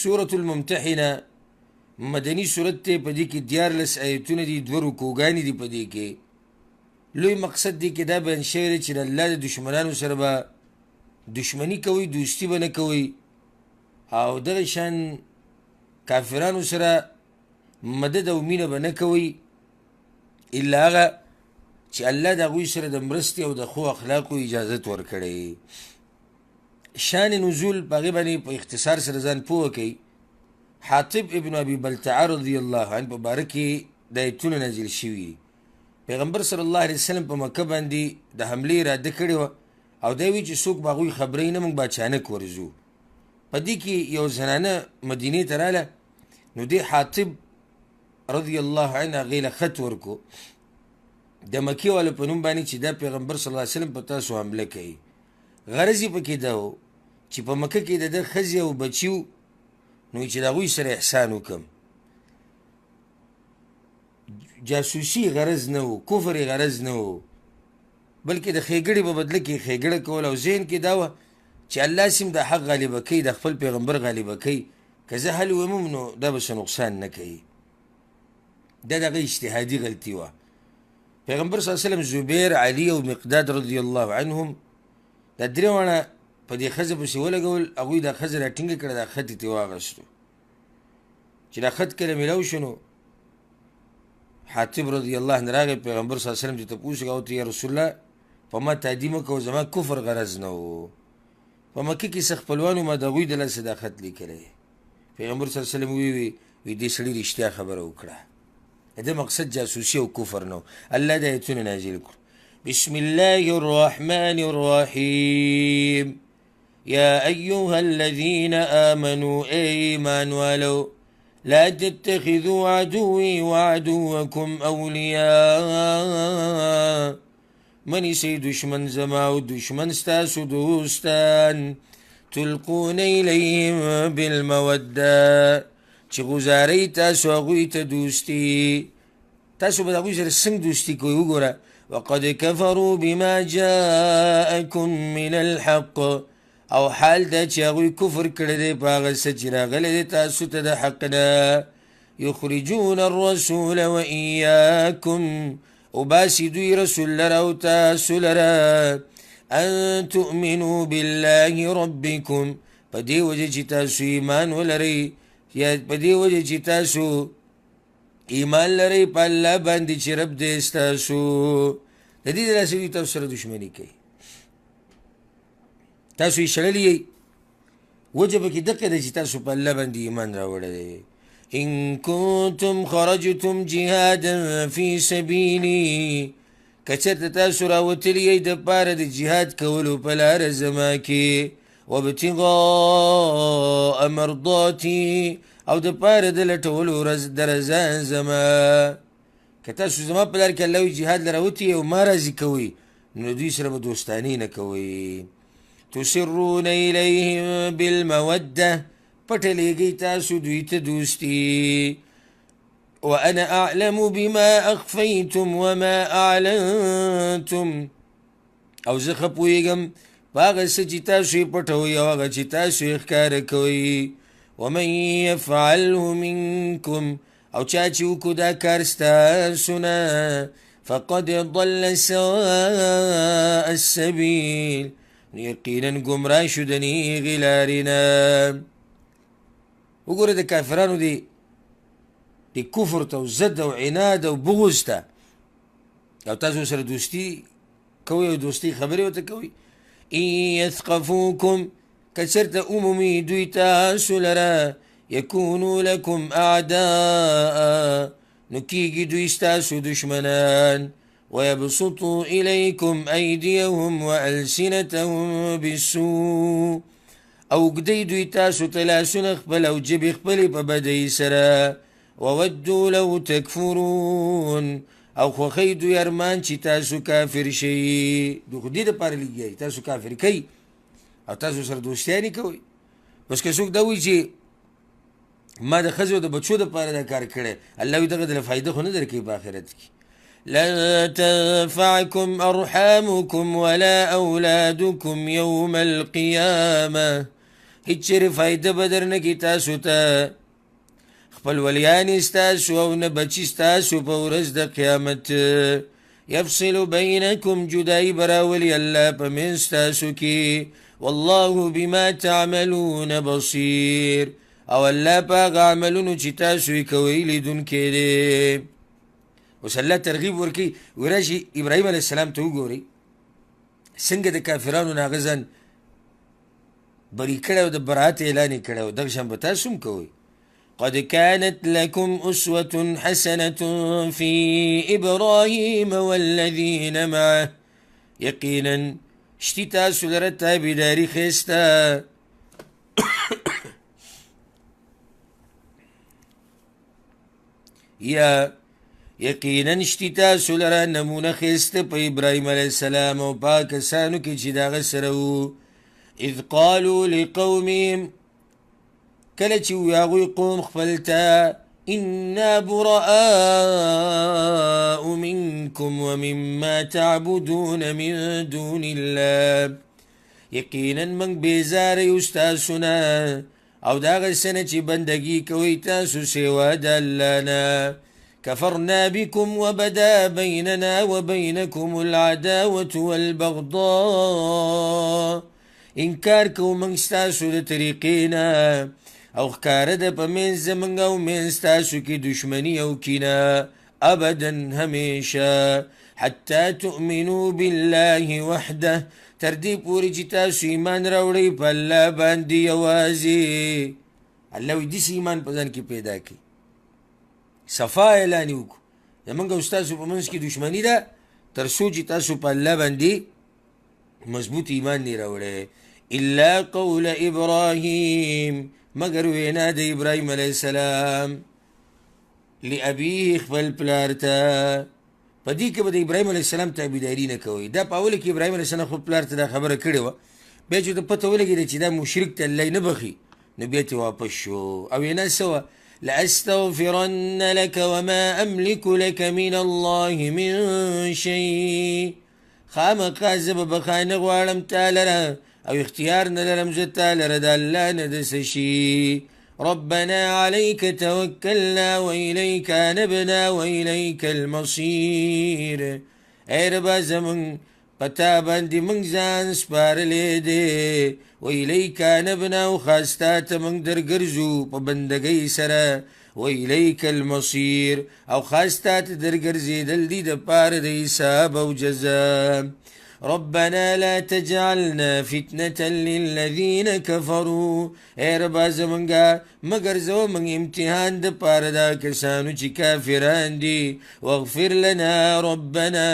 سورة الممتحنة مدني سورت ته پدې کې 14 آیتونه دي، 2 رکوګانې دي پدې کې. لوی مقصد دی کې دا بیان شوی دی چې د الله د دشمنانو سره به دشمني کوئ، دوستي به نه کوئ، او دغه شان کافرانو سره مدد او مینه به نه کوئ الا هغه چې الله د هغوی سره د مرستې او د ښو اخلاقو اجازت ورکړی. شان نزول په هغې باندې په اختصار سره ځان پوه کوئ. حاطب ابن ابي بلتعه رضی الله عنه په باره کې د ایتونه نازل شوي دي. پیغمبر صلی الله علیه وسلم په مکه باندې د حملې اراده کړې وه او دی وی چې څوک به هغوی خبروي نه، موږ به اچانک ورځو. په دې کې یو زنانه مدینې ته راله، نو دې حاطب رضی الله عنه هغې له خط ورکو د مکې والو په نوم باندې چې دا پیغمبر صلی الله علیه وسلم په تاسو حمله کوي. غرض یې پکې دا و چې په مکه کې د ده ښځې او بچي و، نو چې د هغوی سره احسان وکړم. جاسوسي غرض نه و، کفر غرض نه و، بلکې د ښېګړې په بدله کې ښېګړه کول، او ذهن کې دا وه چې الله سیم د حق غالبه کوي، د خپل پیغمبر غالبه کوي، که زه حل ومم نو دا به څه نقصان نه کوي. دا د هغه اجتهادي غلطي وه. پیغمبر صلی الله علیه وسلم زبیر، علي او مقداد رضی الله عنهم دا درې واړه په دې ښځه پسې ولګول. هغوی دا ښځه را ټینګه کړه، دا خط یې ترې واخیستو. چې دا خط کله میلاو شو نو حاطب رضی الله عنه راغی پیغمبر صلی الله علیه وسلم چې تپوس یې وکړ یا رسول الله په ما تادي مه کوه، زما کفر غرض نه و. په مکې کې څه خپلوان وو، ما د هغوی د لاسه دا خط لیکلی. پیغمبر صلی الله علیه وسلم وی دې سړي رښتیا خبره وکړه، د مقصد جاسوسي او کفر نه و. الله د ایتونه نازل کړو. بسم الله الرحمن الرحیم. یا ایها الذین آمنوا ایمان والو لا تتخذوا عدوي وعدوكم أولياء منی سی دشمن زما و دشمن ستاسو دوستان تلقون الیهم بالموده چې غزاری تاسو هغوی ته دوستی، تاسو به د هغوی سره څنګه دوستي کوئ. وګوره وقد كفروا بما جاءكم من الحق، او حال دا چې هغوی کفر کړی دی په هغه څه چې راغلی دی تاسو ته د حق نه. یخرجون الرسول و ایاکم، وباسي دوی رسول لره او تاسو لره. ان تؤمنوا بالله ربکم، په دې وجه چې تاسو ایمان ولرئ، یا په دې وجه چې تاسو ایمان لرئ په الله باندې چې رب دی ستاسو. د دې د لاسه دوی تاسو سره دښمني کوي، تاسو یې شړلي یئ. وجه پکې دقه ده چې تاسو په الله باندې ایمان راوړی دی. ان کنتم خرجتم جهادا فی سبیلي، که چېرته تاسو راوتلي یئ دپاره د جهاد کولو په لاره زما کې، وابتغاء مرضاتي، او دپاره د لټولو د رضا زما. که تاسو زما په لاره کې الله وي جهاد له راوتي او ما راضي کوئ، نو دوی سره به دوستاني نه کوئ. تسرون الیهم بالموده، پټه لیږئ تاسو دوی ته دوستي. وانا اعلم بما اخفیتم وما اعلنتم، او زه ښه پوهېږم په هغه څه چې تاسو یې پټوئ او هغه چې تاسو یې ښکاره کوئ. ومن یفعله منکم، او چا چې وکړو دا کار ستاسو نه، فقد ضل سواء السبیل، یقینا گمراه شو د نیغې لارې نه. وګوره د کافرانو د کفر ته او ضد او عناد او بغض ته، او تاسو سره دوستي کوئ او دوستي خبرې ورته کوئ. ان یثقفوکم، که چېرته عمومي دوی تاسو لره، یکونو لکم اعداء، نو کېږي دوی ستاسو دشمنان. ويبسطوا إليكم أيديهم وألسنتهم بالسوء، او ږدئ دوی تاسو ته لاسونه خپل او جبې خپلې په بدۍ سره. وودوا لو تکفرون، او خوښئ دوی ارمان چې تاسو کافر شئ. دوی خو دې دپاره لګیایي تاسو کافر کوئ او تاسو سره دوستیانې کوئ. بس که څوک دا وایي چې ما د ښځو د بچو دپاره دا کار کړی، الله وایي دغه دله فایده خو نه درکوي په آخرت کې. لن تنفعكم أرحامكم ولا أولادكم يوم القيامة، هیچ چیرې فایده به درنکړي تاسو ته خپل ولیانې ستاسو او نه بچي ستاسو په ورځ د قیامت یفصل بینکم جدایي به راولي الله په منځ ستاسو کې والله بما تعملون بصیر او الله په هغه عملونو چې تاسو یې کوئ لیدونکی دی. اوس الله ترغیب ورکوي وراشي ابراهیم علیه السلام ته وګورئ څنګه د کافرانو نه هغه ځان بري کړی او د براعت اعلان یې کړی او دغه شان به تاسو هم کوئ. قد كانت لكم أسوة حسنة في إبراهيم والذين معه يقينا شتي تاسو لره تابعداري خيستا يا يقينا شتي تاسو لره نمونه خيستا په ابراهيم عليه السلام او پاکستانو کې چې داغه سره وو اذ قالوا لقومهم کله چې هغوی قوم خپل ته انا براء منكم ومما تعبدون من دون الله یقینا من بیزار یو ستاسو نه او د هغه څه نه چې بندګي کوئ تاسو سوا د الله نه كفرنا بكم وبدا بيننا وبينكم العداوة والبغضاء انکار کوو موږ ستاسو د طریقې نه او ښکاره ده په منځ زموږ او منځ تاسو کې دشمني او کینه ابدا همیشه حتی تؤمنوا بالله وحده تر دې پورې چې تاسو ایمان راوړئ په الله باندې یوازې الله وایي داسې ایمان په ځان کې پیدا کړي صفا اعلان یې وکړو زموږ او ستاسو په منځ کې دشمني ده تر څو چې تاسو په الله باندې مضبوط ایمان نه راوړئ الا قول ابراهیم مگر وینا د ابراهیم علیه السلام لابیه خپل پلار ته په دې کې به د ابراهیم علیه السلام تابعداري نه کوئ دا په اوله کې ابراهیم علیه السلام خپل پلار ته دا خبره کړې وه بیا چې ته پته ولګېده چې دا مشرک ته الله نه بخي نو بیا ترې واپس شو او وینا څه وه لاستغفرن لك وما املك لك من الله من شيء خامخا زه به بخښنه غواړم تا لره او اختیار نه لرم زه تا لره د الله نه د څه شي ربنا عليك توكلنا وإليك أنبنا وإليك المصير اے ربا زمون پتا باندې موږ ځان سپارلی دی وإليك أنبنا او خاص تا ته موږ درګرځو په بندګۍ سره وإليك المصير او خاص تا ته درګرځېدل دي د پاره د حساب او جزا ربنا لا تجعلنا فتنة للذين كفروا اے ربا زمنگا مگر زو من امتحان د پاره دا کسانو چې کافران دي واغفر لنا ربنا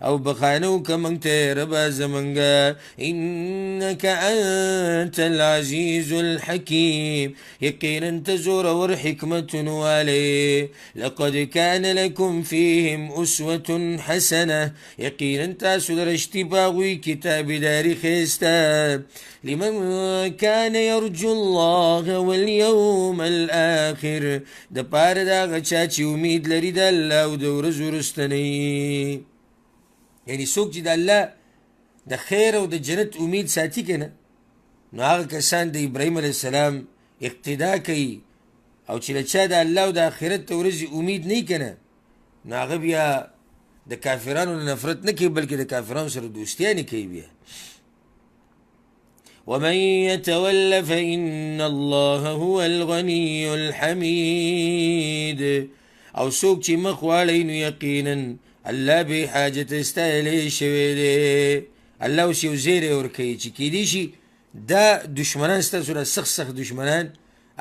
او بخانو کمن ته ربا زمنگا انك انت العزيز الحكيم یقینا تزور ور حکمت والي لقد كان لكم فيهم أسوة حسنة یقینا تاسو درشتي باغوي کتابداري خيستا لمن كان يرجو الله واليوم الآخر د پاره دا غچا چې امید لري د الله او د ورځ وروستنۍ یعنی څوک چې د الله د خیر او د جنت امید ساتي کنه نو هغه کسان د ابراهیم علیه السلام اقتدا کوي او چې له چا د الله او د آخرت د ورځې امید نه کنه نو هغه بیا د کافرانو نه نفرت نه کوي بلکې د کافرانو سره دوستیانې کوي بیا ومن يتول فإن الله هو الغني الحميد او څوک چې مخ واړی نو یقینا الله بې حاجت استایلی شوی دی الله اوس یو زیری ورکوي چې کیدای شي دا دشمنان ستاسو را سخت سخت دشمنان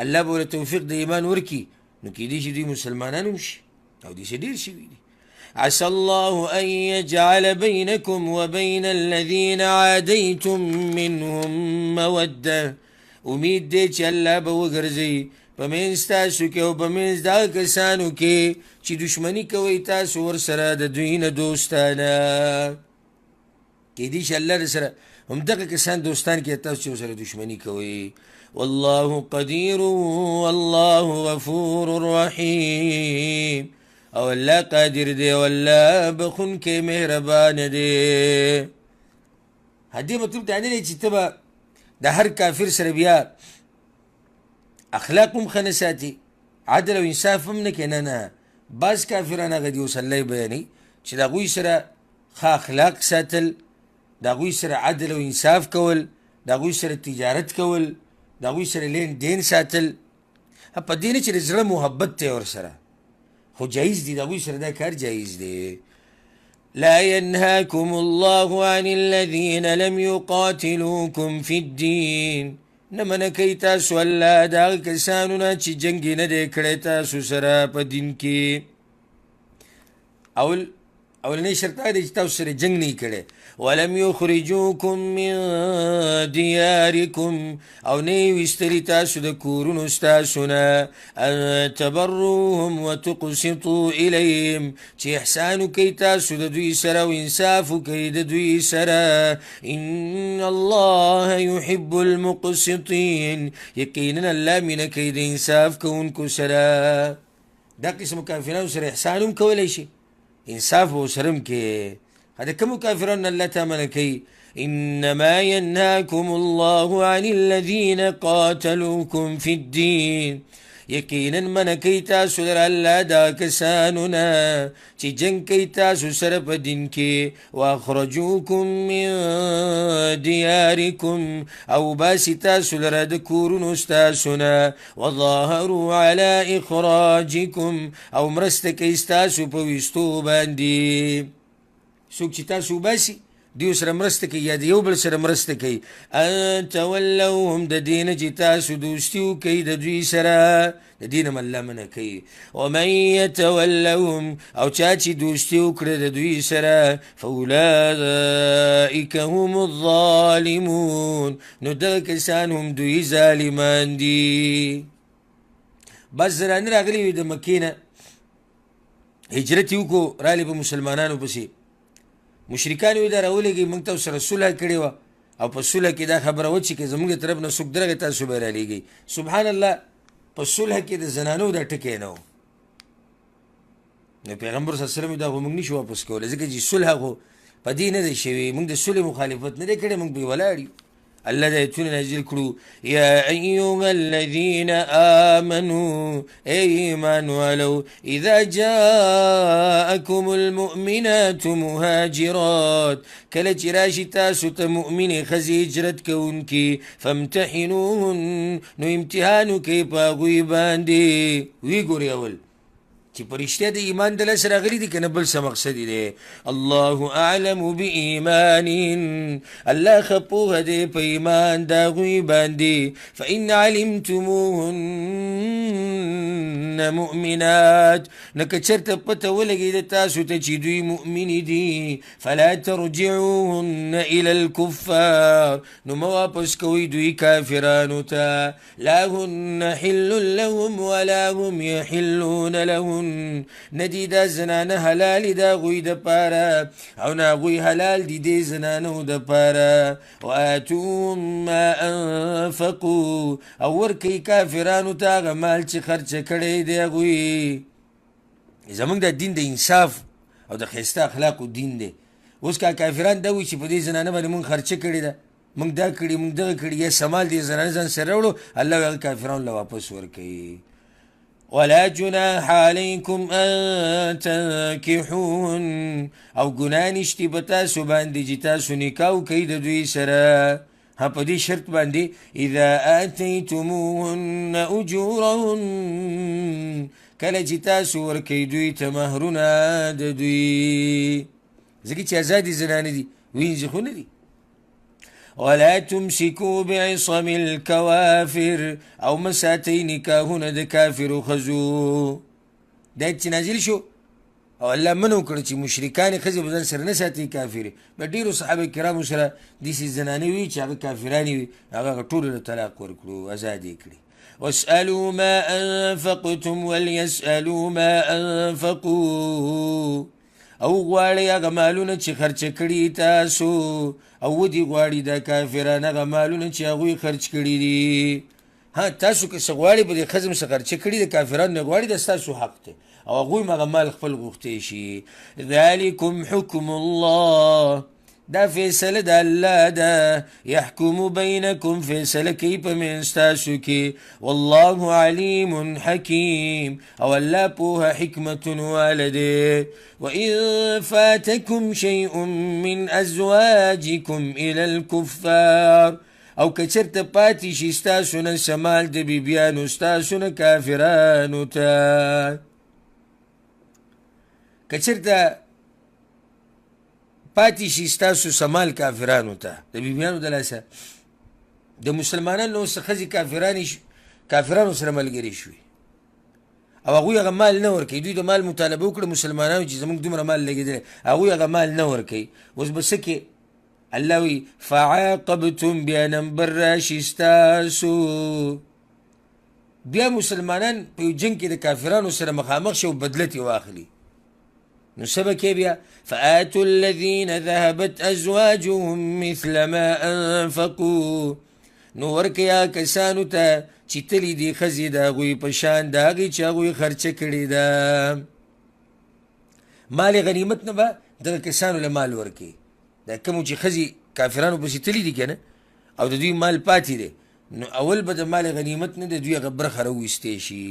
الله به ورته توفیق د ایمان ورکي نو کیدای شي دوی مسلمانان هم شي او داسې ډېر شوي دي عسى الله أن يجعل بينكم وبين الذين عاديتم منهم مودة امید دی چې الله به وګرځي په منځ تاسو کې او په منځ دغه کسانو کې چې دشمني کوئ تاسو ورسره د دوی نه دوستانه کیدای شي الله سره همدغه کسان دوستان کې تاسو چې سره دشمني کوئ والله قدير والله غفور رحيم او الله قادر دی والله بخون کې مهربان دی هدې مطلب دا نه دی چې ته به د هر کافر سره بیا اخلاق هم ښه نه ساتي، عدل او انصاف هم نه کوي. نه بعض کافران هغه دي اوس الله یې بیانوي چې د هغوی سره ښه اخلاق ساتل، د هغوی سره عدل او انصاف کول، د هغوی سره تجارت کول، د هغوی سره لین دین ساتل، په دې نه چې د زړه محبت دی ورسره، خو جایز دی د هغوی سره دا کار جایز دی. لا ينهاكم الله عن الذين لم يقاتلوكم في الدين، نه منع کوي تاسو الله د هغه کسانو نه چې جنګ یې نه دی کړی تاسو سره په دین کې. اولنی شرط دا دی چې تاسو سره جنګ نه یې کړی. ولم یخرجوکم من دیارکم، او نه یې ویستلي تاسو د کورونو ستاسو نه، ان تبروهم وتقسطوا الیهم، چې احسان وکئ تاسو د دوی سره او انصاف وکئ د دوی سره. ان الله يحب المقسطین، یقینا الله مینه کوي د انصاف کوونکو سره. دا قسم کافرانو سره احسان هم کولی شي، انصاف به ورسره هم کې. هذا كم كافرون الله تملكي. إنما ينهاكم الله عن الذين قاتلوكم في الدين، یقینا من کوي تاسو در الله دا کسانونه چې جنګ کوي تاسو سره په دین کې. واخرجوکم من دیارکم، او باسي تاسو لره د کورونو ستاسو نه. وظاهروا على اخراجکم، او مرسته کوي ستاسو په ویستو باندې. څوک چې تاسو وباسي دیو سره مرسته کوي یا د یو بل سره مرسته کوي. ان تولوهم، د دې نه چې تاسو دوستي وکئ د دوی سره، د دې نه الله منع کوي. ومن یتولوهم، او چا چې دوستي وکړه د دوی سره، فاولئک هم الظالمون، نو دغه کسان هم دوی ظالمان دي. بس زنانه راغلي وي د مکې نه، هجرت یې وکړو راغلي په مسلمانانو پسې. مشرکان وی دا راولېږئ موږ ته سره صلح کړې وه، او په صلح کې دا خبره وه چې که زموږ د طرف نه څوک درغی تاسو به رالېږئ. سبحان الله، په صلح کې د زنانو دا ټکی نه و. نو پیغمبر صلی الله علیه وسلم دا خو موږ نشو واپس کولی، ځکه چې صلح خو په دې نه دی شوی، موږ د صلح مخالفت نه دی کړی، موږ پرې ولاړ یو. الله دا ایتونه نازل کړو. یا ایها الذین آمنوا، ای ایمان والو، اذا جاءکم المؤمنات مهاجرات، کله چې راشي تاسو ته مؤمنې ښځې هجرت کوونکي، فامتحنوهن، نو امتحان وکئ په هغوی باندې. وی ګورئ اول چې په رښتیا د ایمان د لاسه راغلي دي که نه، بل څه مقصد دی. الله اعلم بایمانهن، الله ښه پوهه دی په ایمان د هغوی باندې. فان علمتموهن مؤمنات، نو که چېرته پته ولګېده تاسو ته چې دوی مؤمنې دي، فلا ترجعوهن الى الکفار، نو مه واپس کوئ دوی کافرانو ته. لا هن حل لهم ولا هم یحلون لهم، ندی دا زنانه حلال دا غوی دا پارا، او نا غوی حلال دی دی زنانه دا پارا. وآتوهم ما انفقو، او ورکی کافرانو تا غمال چی خرچ کڑی دی غوی. زمان دا دین دا انصاف او دا خیسته اخلاقو دین دی. اوس کا کافران دا وی چې په دې زنانه باندې مونږ خرچه کړې ده، مونږ دا کړي مونږ دغه کړي، یا سمال دې زنانه ځان سره راوړو، الله هغه کافرانو له واپس ورکوي. ولا جناح عليكم ان تنكحوهن، او ګناه نشته په تاسو باندې چې تاسو نکاح وکئ د دوی سره، ها په دې شرط باندې اذا آتیتموهن اجورهن، کله چې تاسو ورکئ دوی ته مهرونه د دوی، ځکه چې ازادي زنانه دي، وینځي خو نه دي. ولا تمسكوا بعصم الكوافر، او مساتي نکاحونه د کافرو ښځو. دا چې نازل شو او الله منو کړ چې مشرکانې ښځې به ځان سره نه ساتي کافرې. په ډېرو صحابه کرامو سره داسې زنانې وي چې هغه کافرانې وي، هغه ټولو له طلاق ورکړو، ازاد یې کړي. واسألوا ما انفقتم وليسألوا ما انفقوا، او غواړئ هغه مالونه چې خرچه کړي تاسو، او ودې غواړي دا کافران هغه مالونه چې هغوی خرچ کړي دي. ها تاسو که څه غواړئ په دې ښځې څه خرچه کړي د کافرانو نه غواړي، دا ستاسو حق دی، او هغوی هم هغه مال خپل غوښتی شي. ذلکم حکم الله، دا فیصله د الله ده. يحكم بينكم فیصله کوي په منځ تاسو کې. والله عليم حكيم او الله پوهه حکمت والده. وإن فاتكم شيء من أزواجكم إلى الكفار او کچرته پاتې شي ستاسو نه شمال د بیبیانو ستاسو نه کافرانو ته. کچرته پاتې شي ستاسو شمال کافرانو ته د بیبیانو د لاسه، د مسلمانانو څخه ښځې کافرانو سره ملګري شوي او هغوی هغه مال نه ورکوي. دوی د مال مطالبه وکړه مسلمانانو چې زموږ دومره مال لګېدلی، هغوی هغه مال نه ورکوي. اوس به څه کې؟ الله وی فعاقبتم بیا نمبر راشي ستاسو، بیا مسلمانان په یو جنګ کې د کافرانو سره مخامخ شي او بدله ترې واخلي. نو څه به کې بیا؟ فآتوا الذین ذهبت ازواجهم مثل ما انفقوا، نو ورکوي کسانو ته چې تلي دي ښځې د هغوی په شان د هغې چې هغوی خرچه کړې ده. مال غنیمت نه به دغه کسانو له مال ورکوي، دا کوم چې ښځې کافرانو پسې تلي دي که نه او د دوی مال پاتې دی، نو اول به د مال غنیمت نه د دوی هغه برخه راویستی شي.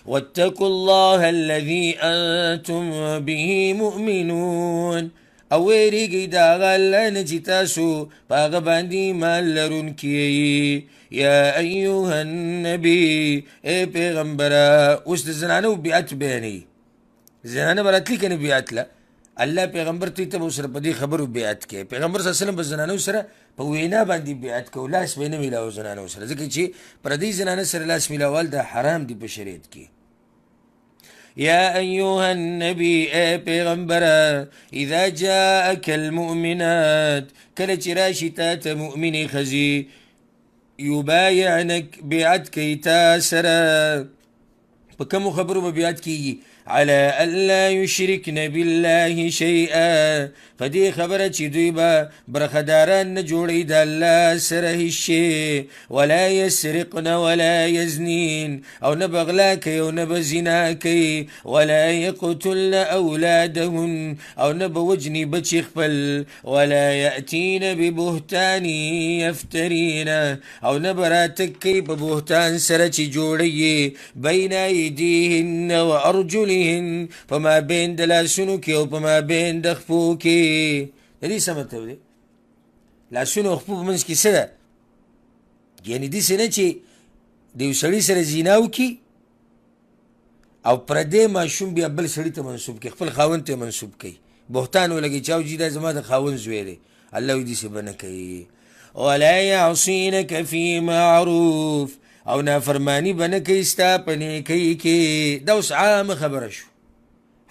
واتقوا الله الذي انتم به مؤمنون، او ویریږئ د هغه الله نه چې تاسو په هغه باندې ایمان لرونکي یئ. یا ایها النبي، ای پیغمبره. اوس د زنانو بیعت بیانوي، زنانه به راتلي که نه بیعت له الله پیغمبر ته ته به ورسره په دې خبرو بیعت کوي. پیغمبر صلی الله علیه وسلم به زنانو سره په وینا باندې بیعت کوي، لاس به یې نه میلاو زنانو سره، ځکه چې پردۍ زنانه سره لاس میلاول دا حرام دي په شریعت کې. یا ایها النبي، ای پیغمبره. اذا جاءك المؤمنات، کله چې راشي تا ته مؤمنې ښځې، یبایعنک بیعت کوي تا سره. په کومو خبرو به بیعت کیږي؟ على ألا يشركن بالله شيئا، فدي خبره چې دوی به برخداران نه جوړوي د الله سره هیڅ شی. ولا يسرقن ولا يزنين، او نه به غلا کوي او نه به زنا کوي. ولا يقتلن اولادهن، او نه به وجني بچي خپل. ولا يأتين ببهتان يفترين، او نه به راتګ کوي په بهتان سره چې جوړوي بین ایدیهن وارجلهن، فما بین د لاسونو کې او پما بین د خپو کې. د دې څه مطلب دی؟ لاسونو او خپو په منځ کې څه ده؟ یعنې داسې نه چې د یو سړي سره زنا وکړي او پردی ماشوم بیا بل سړي ته منسوب کړي، خپل خاوند ته منسوب کوي، بهتان ولګوي چې او جي دا زما د خاوند زوی دی. الله وایي داسې به نه کوي. ولا یعصینک فی معروف، او نافرمانی به نه کوي ستا په نیکۍ کې. دا اوس عامه خبره شو،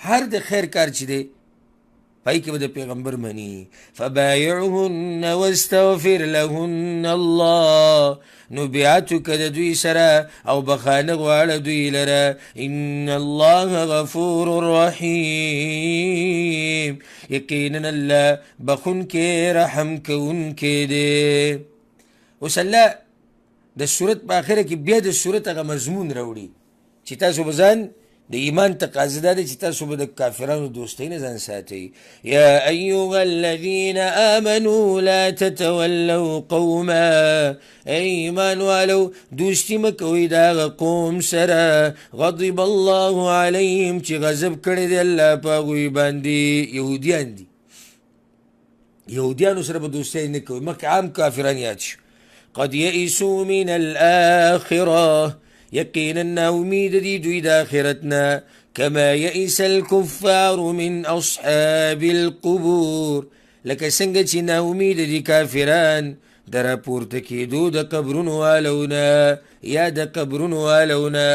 هر د خیر کار چې دی پای کې به د پیغمبر مني. فبایعهن واستغفر لهن الله، نو بیعت وکړه د دوی سره او بخانه غواړه دوی لره. ان الله غفور رحیم، یقینا الله بخونکی رحم کوونکی دی. اوس الله د صورت په آخره کې بیا د صورت هغه مضمون راوړي چې تاسو به ځان د ایمان تقاضا دا دی چې تاسو به د کافرانو دوستۍ نه ځان ساتئ. یا ایها الذین آمنوا لا تتولوا قوما، ای ایمان والو دوستي مه کوئ د هغه قوم سره غضب الله علیهم چې غضب کړی دی الله په هغوی باندې. یهودیان دي، یهودیانو سره به دوستۍ نه کوئ. مخکې عام کافران یاد شو. قد یئسوا من الآخرة، یقینا امید دی دوی د آخرتنا. کما یئس الکفار من اصحاب القبور، لکه څنګه چې نا امید دي کافران د راپورته کېدو د قبرونو والونا یا د قبرونو والونا.